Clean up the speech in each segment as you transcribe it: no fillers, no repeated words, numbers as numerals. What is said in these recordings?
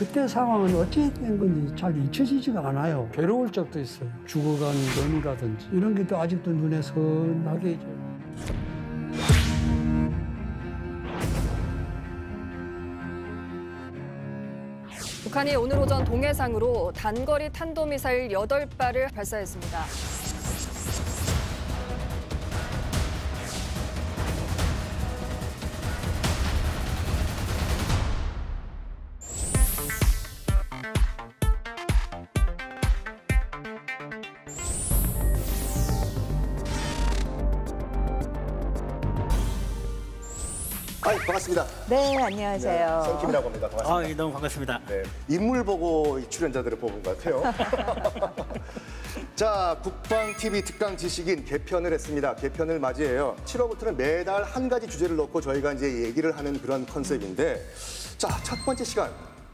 그때 상황은 어찌 된 건지 잘 잊혀지지가 않아요. 괴로울 적도 있어요. 죽어간 연우라든지 이런 게 또 아직도 눈에 선하게 이제. 북한이 오늘 오전 동해상으로 단거리 탄도미사일 8발을 발사했습니다. 반갑습니다. 네, 안녕하세요. 네, 성킴이라고 합니다. 반갑습니다. 예, 너무 반갑습니다. 네, 인물 보고 이 출연자들을 뽑은 것 같아요. 자, 국방TV 특강 지식인 개편을 했습니다. 개편을 맞이해요. 7월부터는 매달 한 가지 주제를 놓고 저희가 이제 얘기를 하는 그런 컨셉인데, 자, 첫 번째 시간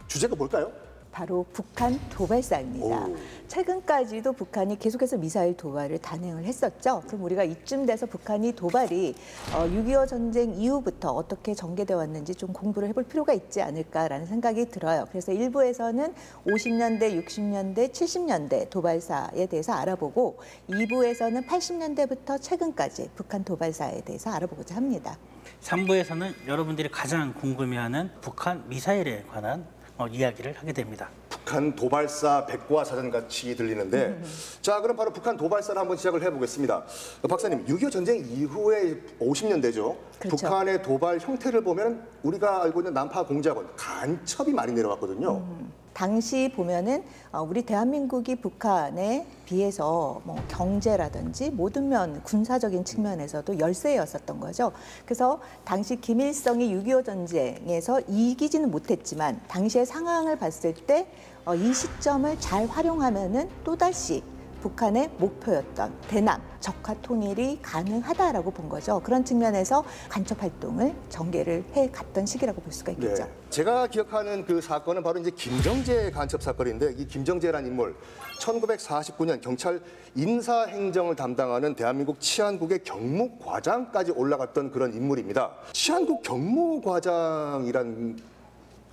주제가 뭘까요? 바로 북한 도발사입니다. 오. 최근까지도 북한이 계속해서 미사일 도발을 단행을 했었죠. 그럼 우리가 이쯤 돼서 북한이 도발이 6.25 전쟁 이후부터 어떻게 전개되어 왔는지 좀 공부를 해볼 필요가 있지 않을까라는 생각이 들어요. 그래서 1부에서는 50년대, 60년대, 70년대 도발사에 대해서 알아보고 2부에서는 80년대부터 최근까지 북한 도발사에 대해서 알아보고자 합니다. 3부에서는 여러분들이 가장 궁금해하는 북한 미사일에 관한 이야기를 하게 됩니다. 북한 도발사 백과사전 같이 들리는데, 자, 그럼 바로 북한 도발사를 한번 시작을 해보겠습니다. 박사님, 6.25 전쟁 이후에 50년대죠. 그렇죠. 북한의 도발 형태를 보면 우리가 알고 있는 난파 공작원, 간첩이 많이 내려왔거든요. 당시 보면은 우리 대한민국이 북한에 비해서 뭐 경제라든지 모든 면 군사적인 측면에서도 열세였었던 거죠. 그래서 당시 김일성이 6.25 전쟁에서 이기지는 못했지만 당시의 상황을 봤을 때 이 시점을 잘 활용하면은 또다시 북한의 목표였던 대남 적화 통일이 가능하다라고 본 거죠. 그런 측면에서 간첩 활동을 전개를 해갔던 시기라고 볼 수가 있겠죠. 네. 제가 기억하는 그 사건은 바로 이제 김정재 간첩 사건인데, 이 김정재란 인물 1949년 경찰 인사행정을 담당하는 대한민국 치안국의 경무과장까지 올라갔던 그런 인물입니다. 치안국 경무과장이란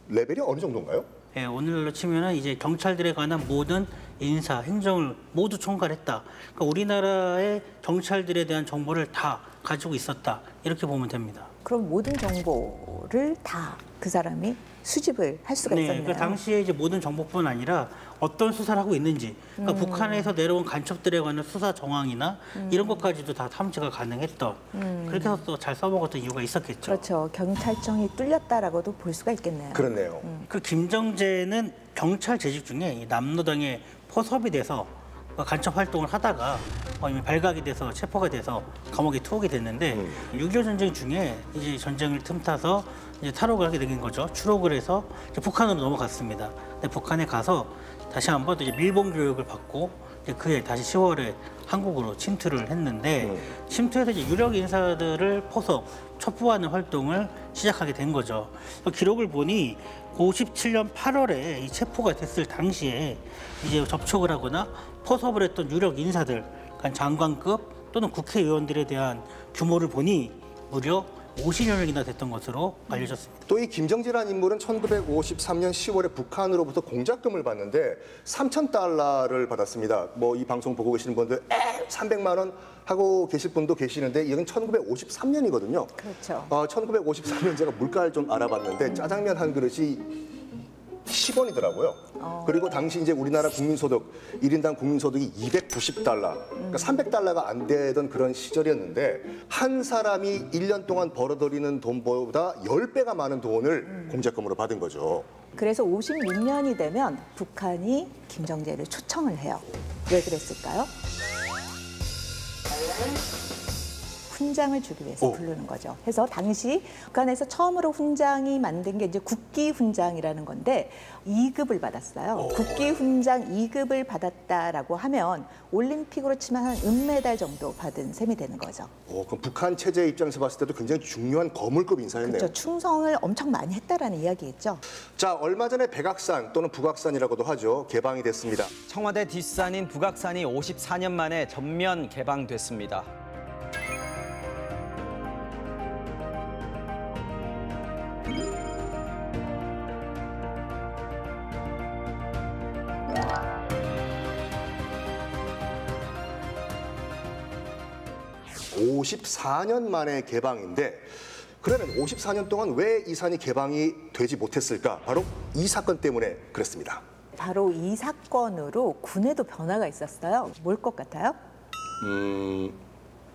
레벨이 어느 정도인가요? 예, 오늘로 치면은 이제 경찰들에 관한 모든 인사, 행정을 모두 총괄했다. 그러니까 우리나라의 경찰들에 대한 정보를 다 가지고 있었다. 이렇게 보면 됩니다. 그럼 모든 정보를 다 그 사람이 수집을 할 수가 있었나요? 그 당시에 이제 모든 정보뿐 아니라 어떤 수사를 하고 있는지, 그러니까 북한에서 내려온 간첩들에 관한 수사 정황이나 이런 것까지도 다 탐지가 가능했던, 그렇게 해서 또 잘 써먹었던 이유가 있었겠죠. 그렇죠. 경찰청이 뚫렸다라고도 볼 수가 있겠네요. 그렇네요. 그 김정재는 경찰 재직 중에 이 남로당에 포섭이 돼서 간첩 활동을 하다가 이미 발각이 돼서 체포가 돼서 감옥에 투옥이 됐는데 6.25 전쟁 중에 이제 전쟁을 틈타서 이제 탈옥을 하게 된 거죠. 추록을 해서 이제 북한으로 넘어갔습니다. 근데 북한에 가서 다시 한번 또 이제 밀봉 교육을 받고 이제 그해 다시 10월에 한국으로 침투를 했는데 침투해서 이제 유력 인사들을 포섭, 첩보하는 활동을 시작하게 된 거죠. 기록을 보니 57년 8월에 이 체포가 됐을 당시에 이제 접촉을 하거나 포섭을 했던 유력 인사들, 그러니까 장관급 또는 국회의원들에 대한 규모를 보니 무려 50여 명이나 됐던 것으로 알려졌습니다. 또 이 김정재라는 인물은 1953년 10월에 북한으로부터 공작금을 받는데 3,000달러를 받았습니다. 뭐 이 방송 보고 계시는 분들 300만 원 하고 계실 분도 계시는데 이건 1953년이거든요. 그렇죠. 1953년 제가 물가를 좀 알아봤는데 짜장면 한 그릇이 10원이더라고요. 그리고 당시 이제 우리나라 국민소득, 1인당 국민소득이 290달러, 그러니까 300달러가 안 되던 그런 시절이었는데 한 사람이 1년 동안 벌어들이는 돈보다 10배가 많은 돈을 공작금으로 받은 거죠. 그래서 56년이 되면 북한이 김정재를 초청을 해요. 왜 그랬을까요? 훈장을 주기 위해서 부르는 거죠. 그래서 당시 북한에서 처음으로 훈장이 만든 게 이제 국기 훈장이라는 건데 2급을 받았어요. 국기 훈장 2급을 받았다라고 하면 올림픽으로 치면 한 은메달 정도 받은 셈이 되는 거죠. 그럼 북한 체제 입장에서 봤을 때도 굉장히 중요한 거물급 인사였네요. 그렇죠. 충성을 엄청 많이 했다라는 이야기겠죠. 자, 얼마 전에 백악산 또는 북악산이라고도 하죠. 개방이 됐습니다. 청와대 뒷산인 북악산이 54년 만에 전면 개방됐습니다. 54년 만에 개방인데 그러면 54년 동안 왜 이 산이 개방이 되지 못했을까? 바로 이 사건 때문에 그랬습니다. 바로 이 사건으로 군에도 변화가 있었어요. 뭘 것 같아요?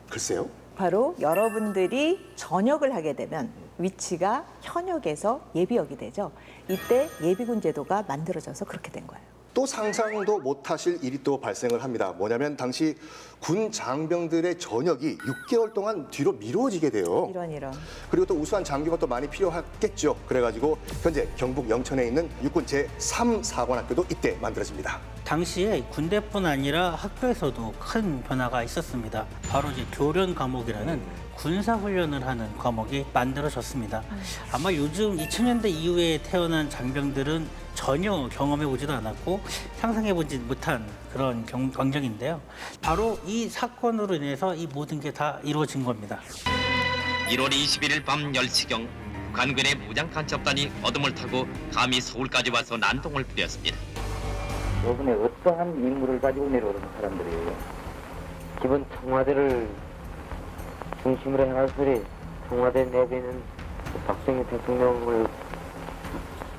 글쎄요. 바로 여러분들이 전역을 하게 되면 위치가 현역에서 예비역이 되죠. 이때 예비군 제도가 만들어져서 그렇게 된 거예요. 또 상상도 못하실 일이 또 발생을 합니다. 뭐냐면 당시 군 장병들의 전역이 6개월 동안 뒤로 미뤄지게 돼요. 이런. 그리고 또 우수한 장교가 또 많이 필요했겠죠. 그래가지고 현재 경북 영천에 있는 육군 제3사관학교도 이때 만들어집니다. 당시에 군대뿐 아니라 학교에서도 큰 변화가 있었습니다. 바로 이제 교련 과목이라는 군사훈련을 하는 과목이 만들어졌습니다. 아마 요즘 2000년대 이후에 태어난 장병들은 전혀 경험해보지도 않았고 상상해보지 못한 그런 광경인데요. 바로 이 사건으로 인해서 이 모든 게 다 이루어진 겁니다. 1월 21일 밤 10시경 북한군의 무장간첩단이 어둠을 타고 감히 서울까지 와서 난동을 부렸습니다. 이번에 어떠한 임무를 가지고 내려오는 사람들이에요. 기본 청와대를 중심으로 해가지고 청와대 내부에는 박정희 대통령을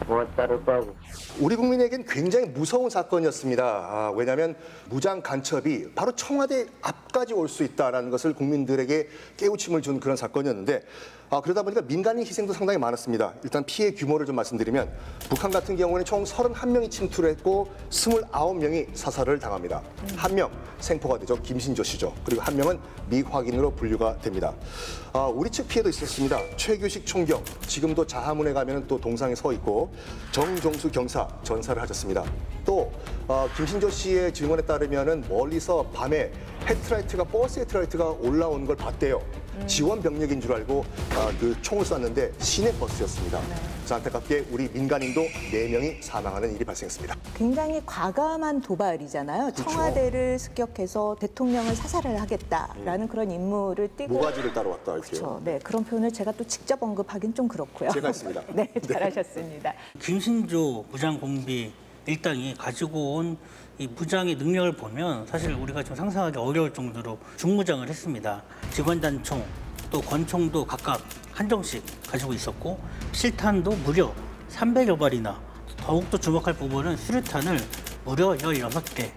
모아 따를 거하고. 우리 국민에겐 굉장히 무서운 사건이었습니다. 왜냐하면 무장 간첩이 바로 청와대 앞까지 올 수 있다는 것을 국민들에게 깨우침을 준 그런 사건이었는데 그러다 보니까 민간인 희생도 상당히 많았습니다. 일단 피해 규모를 좀 말씀드리면 북한 같은 경우에는 총 31명이 침투를 했고 29명이 사살을 당합니다. 한 명 생포가 되죠. 김신조 씨죠. 그리고 한 명은 미확인으로 분류가 됩니다. 우리 측 피해도 있었습니다. 최규식 총경, 지금도 자하문에 가면 또 동상에 서 있고 정종수 경사 전사를 하셨습니다. 또 김신조 씨의 증언에 따르면 멀리서 밤에 헤드라이트가 버스 헤드라이트가 올라오는 걸 봤대요. 지원 병력인 줄 알고 그 총을 쐈는데 시내 버스였습니다. 자, 안타깝게 우리 민간인도 4명이 사망하는 일이 발생했습니다. 굉장히 과감한 도발이잖아요. 그렇죠. 청와대를 습격해서 대통령을 사살을 하겠다라는 그런 임무를 띠고 모가지를 따러 왔다 이렇게요. 그렇죠. 네, 그런 표현을 제가 또 직접 언급하긴 좀 그렇고요. 제가 했습니다. 네, 잘하셨습니다. 김신조 무장공비 일당이 가지고 온 이 무장의 능력을 보면 사실 우리가 좀 상상하기 어려울 정도로 중무장을 했습니다. 직원단총, 또 권총도 각각 한 정씩 가지고 있었고 실탄도 무려 300여 발이나, 더욱더 주목할 부분은 수류탄을 무려 16개.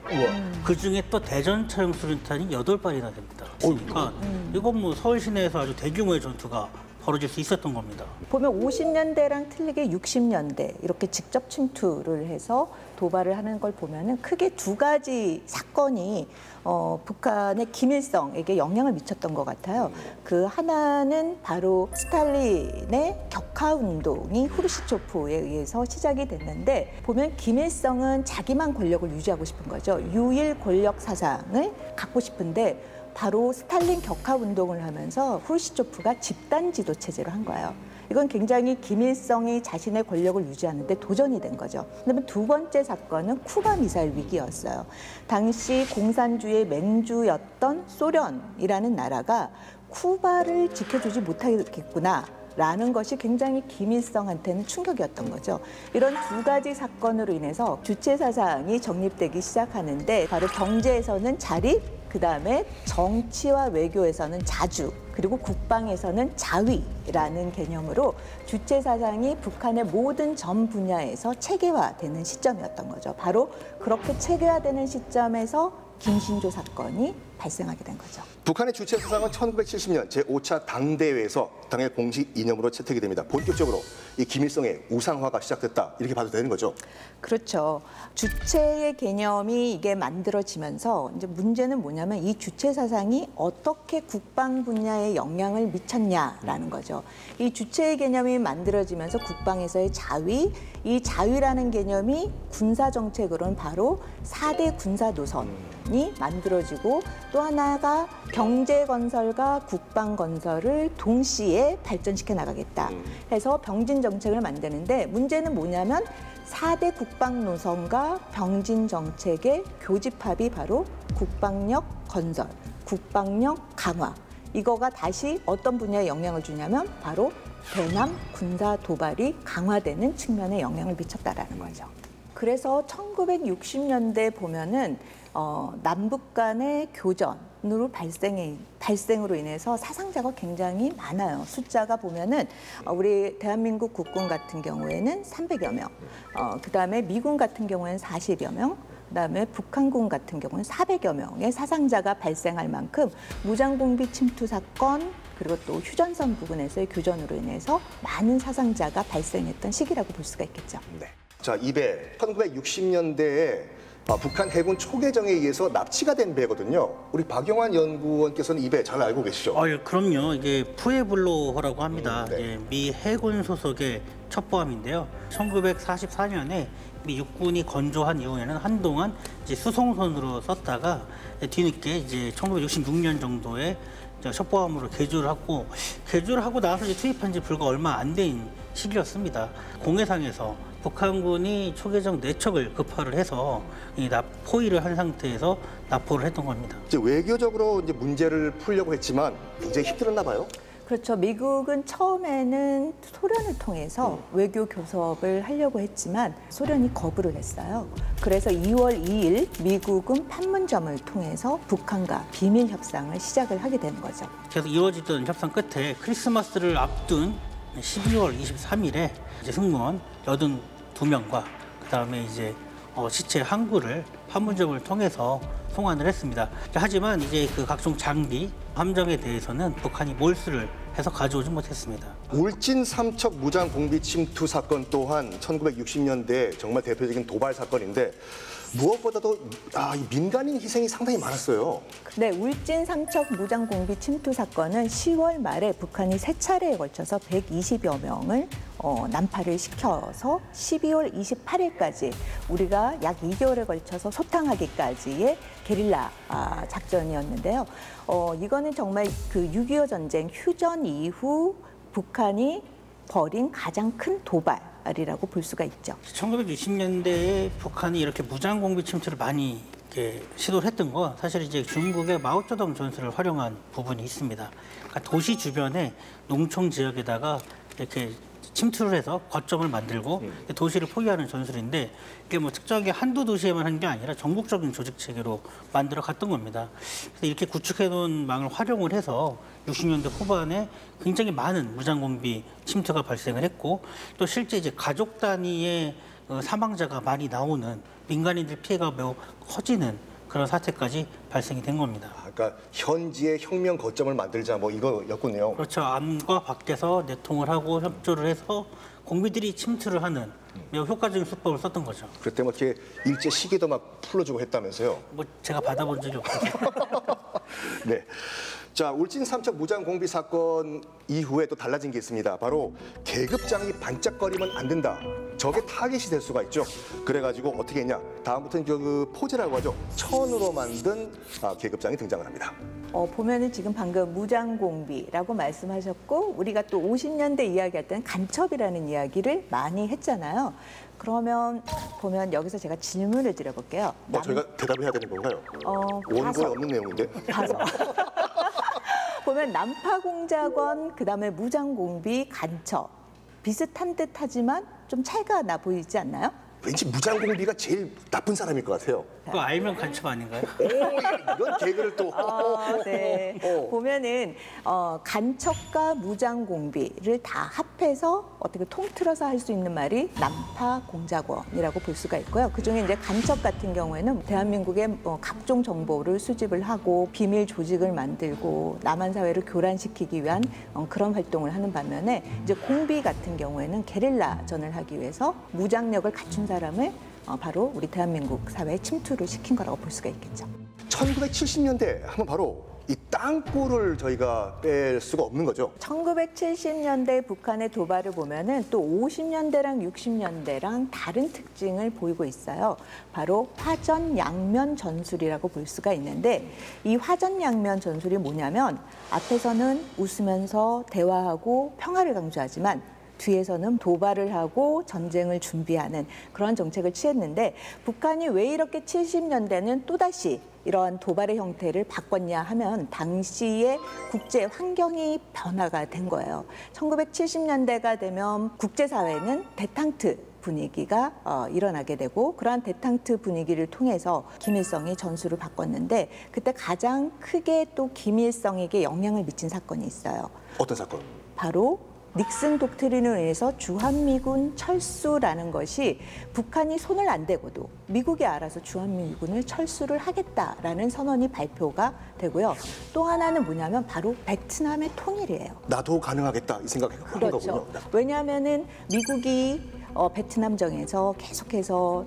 그중에 또 대전차용 수류탄이 8발이나 됩니다. 그러니까 이건 뭐 서울 시내에서 아주 대규모의 전투가 벌어질 수 있었던 겁니다. 보면 50년대랑 틀리게 60년대 이렇게 직접 침투를 해서 도발을 하는 걸 보면은 크게 두 가지 사건이 북한의 김일성에게 영향을 미쳤던 것 같아요. 그 하나는 바로 스탈린의 격하운동이 후르시초프에 의해서 시작이 됐는데, 보면 김일성은 자기만 권력을 유지하고 싶은 거죠. 유일 권력 사상을 갖고 싶은데 바로 스탈린 격하운동을 하면서 후르시초프가 집단 지도 체제로 한 거예요. 이건 굉장히 김일성이 자신의 권력을 유지하는 데 도전이 된 거죠. 그다음에 두 번째 사건은 쿠바 미사일 위기였어요. 당시 공산주의 맹주였던 소련이라는 나라가 쿠바를 지켜주지 못하겠구나 라는 것이 굉장히 김일성한테는 충격이었던 거죠. 이런 두 가지 사건으로 인해서 주체 사상이 정립되기 시작하는데, 바로 경제에서는 자립, 그다음에 정치와 외교에서는 자주, 그리고 국방에서는 자위라는 개념으로 주체 사상이 북한의 모든 전 분야에서 체계화되는 시점이었던 거죠. 바로 그렇게 체계화되는 시점에서 김신조 사건이 발생하게 된 거죠. 북한의 주체 사상은 1970년 제5차 당대회에서 당의 공식 이념으로 채택이 됩니다. 본격적으로 이 김일성의 우상화가 시작됐다, 이렇게 봐도 되는 거죠? 그렇죠. 주체의 개념이 이게 만들어지면서 이제 문제는 뭐냐면 이 주체 사상이 어떻게 국방 분야에 영향을 미쳤냐라는 거죠. 이 주체의 개념이 만들어지면서 국방에서의 자위, 이 자위라는 개념이 군사 정책으로는 바로 4대 군사 노선이 만들어지고, 또 하나가 경제 건설과 국방 건설을 동시에 발전시켜 나가겠다 해서 병진 정책을 만드는데, 문제는 뭐냐면 4대 국방 노선과 병진 정책의 교집합이 바로 국방력 건설, 국방력 강화, 이거가 다시 어떤 분야에 영향을 주냐면 바로 대남 군사 도발이 강화되는 측면에 영향을 미쳤다라는 거죠. 그래서 1960년대 보면은 남북 간의 교전으로 발생으로 인해서 사상자가 굉장히 많아요. 숫자가 보면은 우리 대한민국 국군 같은 경우에는 300여 명, 그다음에 미군 같은 경우에는 40여 명, 그다음에 북한군 같은 경우는 400여 명의 사상자가 발생할 만큼 무장공비 침투 사건 그리고 또 휴전선 부근에서의 교전으로 인해서 많은 사상자가 발생했던 시기라고 볼 수가 있겠죠. 네. 자, 이 배 1960년대에 북한 해군 초계정에 의해서 납치가 된 배거든요. 우리 박영환 연구원께서는 이 배 잘 알고 계시죠? 그럼요. 이게 푸에블로호라고 합니다. 네. 예, 미 해군 소속의 첩보함인데요. 1944년에 미 육군이 건조한 이후에는 한동안 이제 수송선으로 썼다가 뒤늦게 이제 1966년 정도에 첩보함으로 개조를 하고 나서 이제 투입한 지 불과 얼마 안 된 시기였습니다. 공해상에서 북한군이 초계정 4척을 급파를 해서 포위를 한 상태에서 납포를 했던 겁니다. 이제 외교적으로 이제 문제를 풀려고 했지만 굉장히 힘들었나 봐요. 그렇죠. 미국은 처음에는 소련을 통해서 외교 교섭을 하려고 했지만 소련이 거부를 했어요. 그래서 2월 2일 미국은 판문점을 통해서 북한과 비밀 협상을 시작을 하게 되는 거죠. 그래서 이루어지던 협상 끝에 크리스마스를 앞둔 12월 23일에 이제 승무원 82명과 그다음에 이제 시체 한 구를 판문점을 통해서 송환을 했습니다. 하지만 이제 그 각종 장비, 함정에 대해서는 북한이 몰수를 해서 가져오지 못했습니다. 울진 삼척 무장 공비 침투 사건 또한 1960년대 정말 대표적인 도발 사건인데 무엇보다도 이 민간인 희생이 상당히 많았어요. 네, 울진 삼척 무장 공비 침투 사건은 10월 말에 북한이 3차례에 걸쳐서 120여 명을 난파를 시켜서 12월 28일까지 우리가 약 2개월에 걸쳐서 소탕하기까지의 게릴라 작전이었는데요. 이거는 정말 그 6.25 전쟁 휴전 이후 북한이 벌인 가장 큰 도발이라고 볼 수가 있죠. 1960년대에 북한이 이렇게 무장 공비 침투를 많이 시도를 했던 건 사실 이제 중국의 마오쩌둥 전술을 활용한 부분이 있습니다. 그러니까 도시 주변에 농촌 지역에다가 이렇게 침투를 해서 거점을 만들고 도시를 포위하는 전술인데 이게 뭐 특정하게 한두 도시에만 한 게 아니라 전국적인 조직 체계로 만들어 갔던 겁니다. 그래서 이렇게 구축해 놓은 망을 활용을 해서 60년대 후반에 굉장히 많은 무장공비 침투가 발생을 했고 또 실제 이제 가족 단위의 사망자가 많이 나오는 민간인들 피해가 매우 커지는 그런 사태까지 발생이 된 겁니다. 그러니까 현지의 혁명 거점을 만들자 뭐 이거였군요. 그렇죠. 안과 밖에서 내통을 하고 협조를 해서 공비들이 침투를 하는 매우 효과적인 수법을 썼던 거죠. 그때 뭐 이렇게 일제 시계도 막 풀어주고 했다면서요? 뭐 제가 받아본 적이 없어서. 네. 자, 울진 삼척 무장 공비 사건 이후에 또 달라진 게 있습니다. 바로 계급장이 반짝거리면 안 된다. 적의 타깃이 될 수가 있죠. 그래가지고 어떻게 했냐? 다음부터는 그 포즈라고 하죠. 천으로 만든 계급장이 등장을 합니다. 보면은 지금 방금 무장공비라고 말씀하셨고 우리가 또 50년대 이야기했던 간첩이라는 이야기를 많이 했잖아요. 그러면 보면 여기서 제가 질문을 드려볼게요. 저희가 대답을 해야 되는 건가요? 원고에 없는 내용인데. 봐서. 보면 난파공작원, 그다음에 무장공비, 간첩 비슷한 듯하지만 좀 차이가 나 보이지 않나요? 왠지 무장공비가 제일 나쁜 사람일 것 같아요. 그거 알면 간첩 아닌가요? 이런 개그를 또. 네. 보면은 간첩과 무장공비를 다 합해서 어떻게 통틀어서 할 수 있는 말이 난파공작원이라고 볼 수가 있고요. 그중에 이제 간첩 같은 경우에는 대한민국의 각종 정보를 수집을 하고 비밀 조직을 만들고 남한 사회를 교란시키기 위한 그런 활동을 하는 반면에 이제 공비 같은 경우에는 게릴라전을 하기 위해서 무장력을 갖춘 사람을 바로 우리 대한민국 사회에 침투를 시킨 거라고 볼 수가 있겠죠. 1970년대 하면 바로 이 땅굴을 저희가 뺄 수가 없는 거죠. 1970년대 북한의 도발을 보면은 또 50년대랑 60년대랑 다른 특징을 보이고 있어요. 바로 화전양면 전술이라고 볼 수가 있는데 이 화전양면 전술이 뭐냐면 앞에서는 웃으면서 대화하고 평화를 강조하지만 뒤에서는 도발을 하고 전쟁을 준비하는 그런 정책을 취했는데 북한이 왜 이렇게 70년대는 또다시 이러한 도발의 형태를 바꿨냐 하면 당시의 국제 환경이 변화가 된 거예요. 1970년대가 되면 국제사회는 대탕트 분위기가 일어나게 되고 그러한 데탕트 분위기를 통해서 김일성이 전술을 바꿨는데 그때 가장 크게 또 김일성에게 영향을 미친 사건이 있어요. 어떤 사건? 바로 닉슨 독트린을 의해서 주한미군 철수라는 것이 북한이 손을 안 대고도 미국이 알아서 주한미군을 철수를 하겠다라는 선언이 발표가 되고요. 또 하나는 뭐냐면 바로 베트남의 통일이에요. 나도 가능하겠다 이 생각한 그렇죠. 거군요. 왜냐하면은 미국이 베트남정에서 계속해서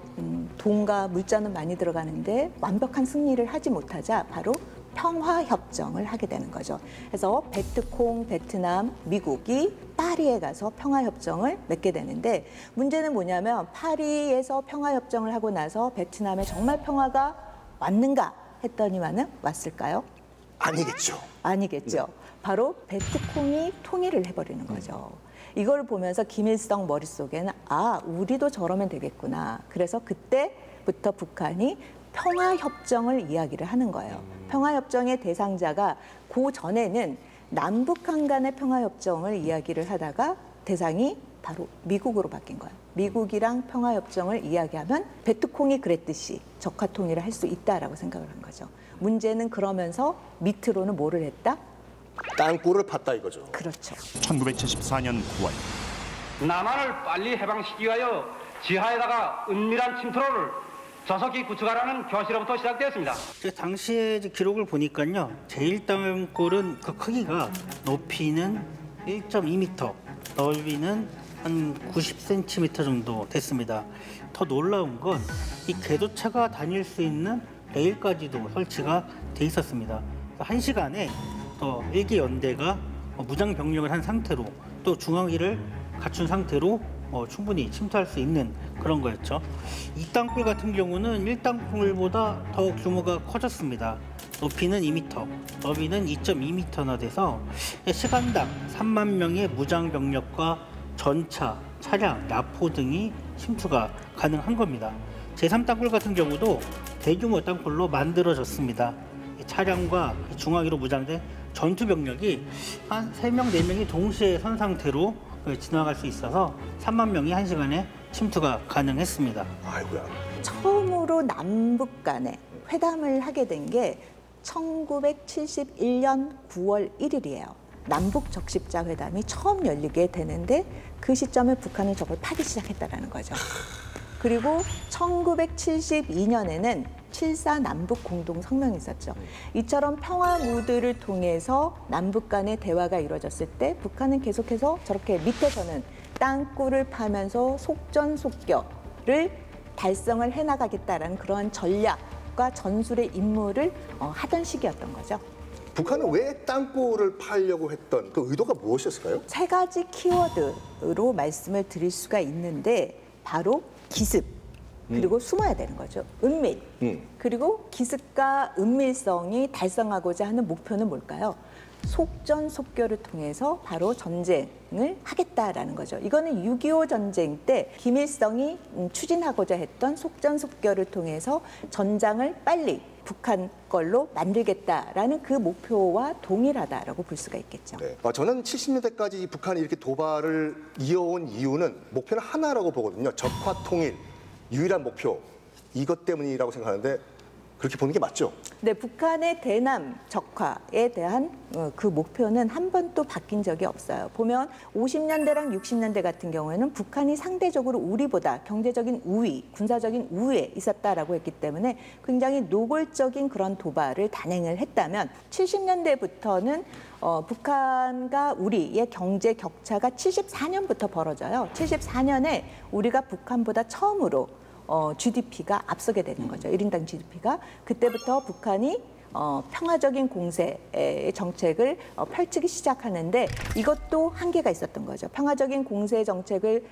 돈과 물자는 많이 들어가는데 완벽한 승리를 하지 못하자 바로 평화협정을 하게 되는 거죠. 그래서 베트콩, 베트남, 미국이 파리에 가서 평화협정을 맺게 되는데 문제는 뭐냐면 파리에서 평화협정을 하고 나서 베트남에 정말 평화가 왔는가 했더니만은 왔을까요? 아니겠죠. 아니겠죠. 바로 베트콩이 통일을 해버리는 거죠. 이걸 보면서 김일성 머릿속에는 우리도 저러면 되겠구나. 그래서 그때부터 북한이 평화협정을 이야기를 하는 거예요. 평화협정의 대상자가 그 전에는 남북한 간의 평화협정을 이야기를 하다가 대상이 바로 미국으로 바뀐 거예요. 미국이랑 평화협정을 이야기하면 베트콩이 그랬듯이 적화통일을 할 수 있다라고 생각을 한 거죠. 문제는 그러면서 밑으로는 뭐를 했다? 땅굴을 팠다 이거죠. 그렇죠. 1974년 9월 남한을 빨리 해방시키기 위하여 지하에다가 은밀한 침투로를 조속히 구축하라는 교시로부터 시작되었습니다. 당시에 이제 기록을 보니까요. 제1땅굴은 그 크기가 높이는 1.2m, 넓이는 한 90cm 정도 됐습니다. 더 놀라운 건 이 궤도차가 다닐 수 있는 레일까지도 설치가 돼 있었습니다. 1시간에 또 일개 연대가 무장 병력을 한 상태로 또 중앙기를 갖춘 상태로 충분히 침투할 수 있는 그런 거였죠. 이 땅굴 같은 경우는 1땅굴보다 더 규모가 커졌습니다. 높이는 2m, 너비는 2.2m나 돼서 시간당 3만 명의 무장 병력과 전차, 차량, 야포 등이 침투가 가능한 겁니다. 제3땅굴 같은 경우도 대규모 땅굴로 만들어졌습니다. 차량과 중화기로 무장된 전투 병력이 한 3명, 4명이 동시에 선 상태로 지나갈 수 있어서 3만 명이 1시간에 침투가 가능했습니다. 아이고야. 처음으로 남북 간에 회담을 하게 된 게 1971년 9월 1일이에요. 남북 적십자 회담이 처음 열리게 되는데 그 시점에 북한은 저걸 파기 시작했다는 거죠. 그리고 1972년에는 7.4 남북 공동 성명이 있었죠. 이처럼 평화 무드를 통해서 남북 간의 대화가 이루어졌을 때 북한은 계속해서 저렇게 밑에서는 땅굴을 파면서 속전속결을 달성을 해나가겠다라는 그러한 전략과 전술의 임무를 하던 시기였던 거죠. 북한은 왜 땅굴을 파려고 했던 그 의도가 무엇이었을까요? 3가지 키워드로 말씀을 드릴 수가 있는데 바로 기습, 그리고 숨어야 되는 거죠. 은밀. 그리고 기습과 은밀성이 달성하고자 하는 목표는 뭘까요? 속전속결을 통해서 바로 전쟁을 하겠다라는 거죠. 이거는 6.25 전쟁 때 김일성이 추진하고자 했던 속전속결을 통해서 전장을 빨리 북한 걸로 만들겠다라는 그 목표와 동일하다라고 볼 수가 있겠죠. 네. 저는 70년대까지 북한이 이렇게 도발을 이어온 이유는 목표는 하나라고 보거든요. 적화 통일, 유일한 목표. 이것 때문이라고 생각하는데 그렇게 보는 게 맞죠? 네, 북한의 대남 적화에 대한 그 목표는 한 번도 바뀐 적이 없어요. 보면 50년대랑 60년대 같은 경우에는 북한이 상대적으로 우리보다 경제적인 우위, 군사적인 우위에 있었다라고 했기 때문에 굉장히 노골적인 그런 도발을 단행을 했다면 70년대부터는 북한과 우리의 경제 격차가 74년부터 벌어져요. 74년에 우리가 북한보다 처음으로 GDP가 앞서게 되는 거죠. 1인당 GDP가. 그때부터 북한이 평화적인 공세의 정책을 펼치기 시작하는데 이것도 한계가 있었던 거죠. 평화적인 공세 정책을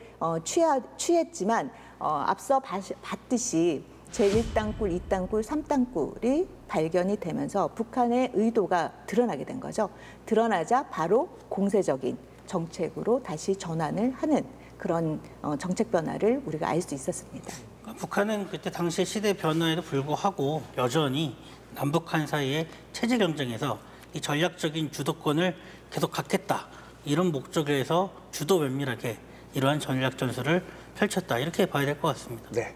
취했지만 앞서 봤듯이 제1땅굴, 2땅굴, 3땅굴이 발견이 되면서 북한의 의도가 드러나게 된 거죠. 드러나자 바로 공세적인 정책으로 다시 전환을 하는 그런 정책 변화를 우리가 알 수 있었습니다. 북한은 그때 당시의 시대 변화에도 불구하고 여전히 남북한 사이의 체제 경쟁에서 이 전략적인 주도권을 계속 갖겠다. 이런 목적에서 주도 면밀하게 이러한 전략 전술을 펼쳤다 이렇게 봐야 될 것 같습니다. 네.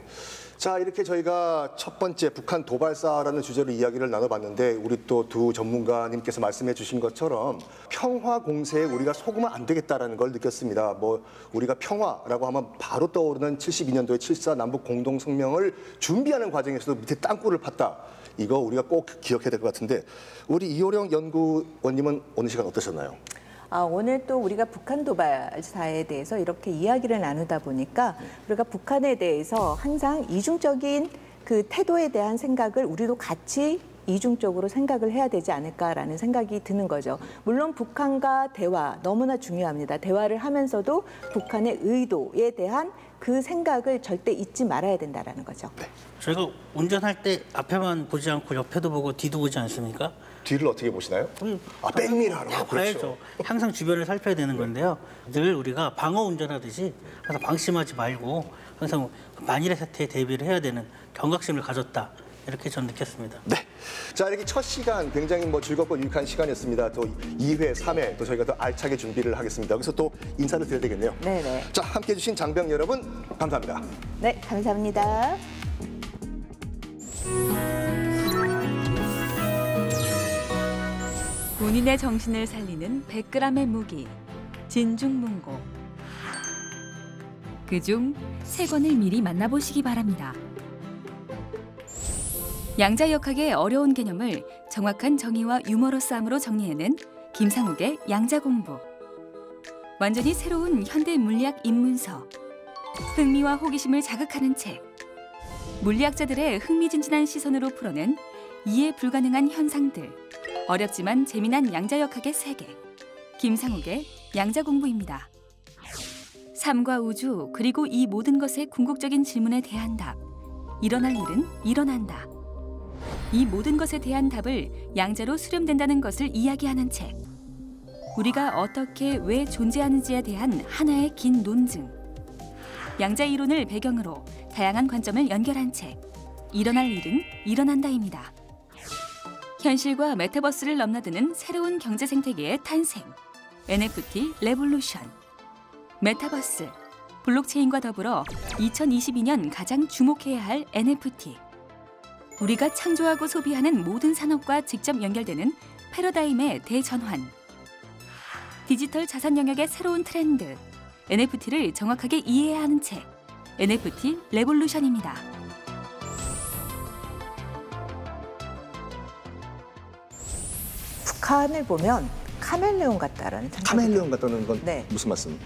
자, 이렇게 저희가 첫 번째 북한 도발사라는 주제로 이야기를 나눠봤는데 우리 또 두 전문가님께서 말씀해 주신 것처럼 평화 공세에 우리가 속으면 안 되겠다라는 걸 느꼈습니다. 뭐 우리가 평화라고 하면 바로 떠오르는 72년도의 7.4 남북 공동성명을 준비하는 과정에서도 밑에 땅굴을 팠다. 이거 우리가 꼭 기억해야 될 것 같은데 우리 이호령 연구원님은 오늘 시간 어떠셨나요? 오늘 또 우리가 북한 도발사에 대해서 이렇게 이야기를 나누다 보니까 우리가 북한에 대해서 항상 이중적인 그 태도에 대한 생각을 우리도 같이 이중적으로 생각을 해야 되지 않을까라는 생각이 드는 거죠. 물론 북한과 대화 너무나 중요합니다. 대화를 하면서도 북한의 의도에 대한 그 생각을 절대 잊지 말아야 된다라는 거죠. 네. 저희가 운전할 때 앞에만 보지 않고 옆에도 보고 뒤도 보지 않습니까? 뒤를 어떻게 보시나요? 백미러로. 다 봐야죠. 항상 주변을 살펴야 되는 건데요. 늘 우리가 방어 운전하듯이 항상 방심하지 말고 항상 만일의 사태에 대비를 해야 되는 경각심을 가졌다. 이렇게 전 느꼈습니다. 네. 자, 이렇게 첫 시간 굉장히 즐겁고 유익한 시간이었습니다. 또 2회, 3회 또 저희가 더 알차게 준비를 하겠습니다. 여기서 또 인사를 드려야 되겠네요. 네네. 자, 함께해 주신 장병 여러분 감사합니다. 네, 감사합니다. 본인의 정신을 살리는 100g의 무기, 진중문고. 그중 3권을 미리 만나보시기 바랍니다. 양자역학의 어려운 개념을 정확한 정의와 유머러스함으로 정리해낸 김상욱의 양자공부. 완전히 새로운 현대 물리학 입문서. 흥미와 호기심을 자극하는 책. 물리학자들의 흥미진진한 시선으로 풀어낸 이해 불가능한 현상들. 어렵지만 재미난 양자역학의 세계. 김상욱의 양자공부입니다. 삶과 우주 그리고 이 모든 것의 궁극적인 질문에 대한 답. 일어날 일은 일어난다. 이 모든 것에 대한 답을 양자로 수렴된다는 것을 이야기하는 책. 우리가 어떻게 왜 존재하는지에 대한 하나의 긴 논증. 양자 이론을 배경으로 다양한 관점을 연결한 책. 일어날 일은 일어난다입니다. 현실과 메타버스를 넘나드는 새로운 경제 생태계의 탄생. NFT 레볼루션. 메타버스, 블록체인과 더불어 2022년 가장 주목해야 할 NFT. 우리가 창조하고 소비하는 모든 산업과 직접 연결되는 패러다임의 대전환. 디지털 자산 영역의 새로운 트렌드. NFT를 정확하게 이해해야 하는 책. NFT 레볼루션입니다. 북한을 보면 카멜레온 같다라는 생각이 카멜레온 같다는 건 네. 무슨 말씀?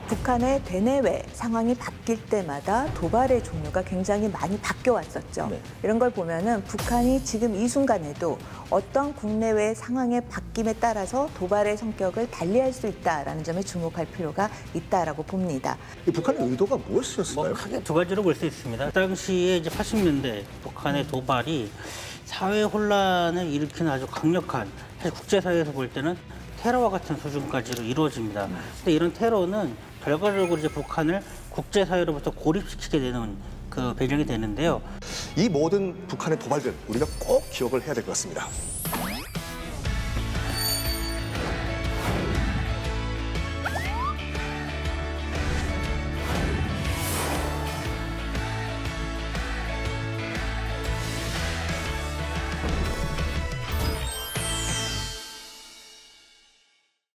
북한의 대내외 상황이 바뀔 때마다 도발의 종류가 굉장히 많이 바뀌어 왔었죠. 네. 이런 걸 보면은 북한이 지금 이 순간에도 어떤 국내외 상황의 바뀜에 따라서 도발의 성격을 달리할 수 있다라는 점에 주목할 필요가 있다라고 봅니다. 이 북한의 의도가 무엇이었을까요? 크게 두 가지로 볼 수 있습니다. 당시에 이제 80년대 북한의 도발이 사회 혼란을 일으키는 아주 강력한, 사실 국제사회에서 볼 때는 테러와 같은 수준까지로 이루어집니다. 근데 이런 테러는 결과적으로 이제 북한을 국제사회로부터 고립시키게 되는 그 배경이 되는데요. 이 모든 북한의 도발들 우리가 꼭 기억을 해야 될 것 같습니다.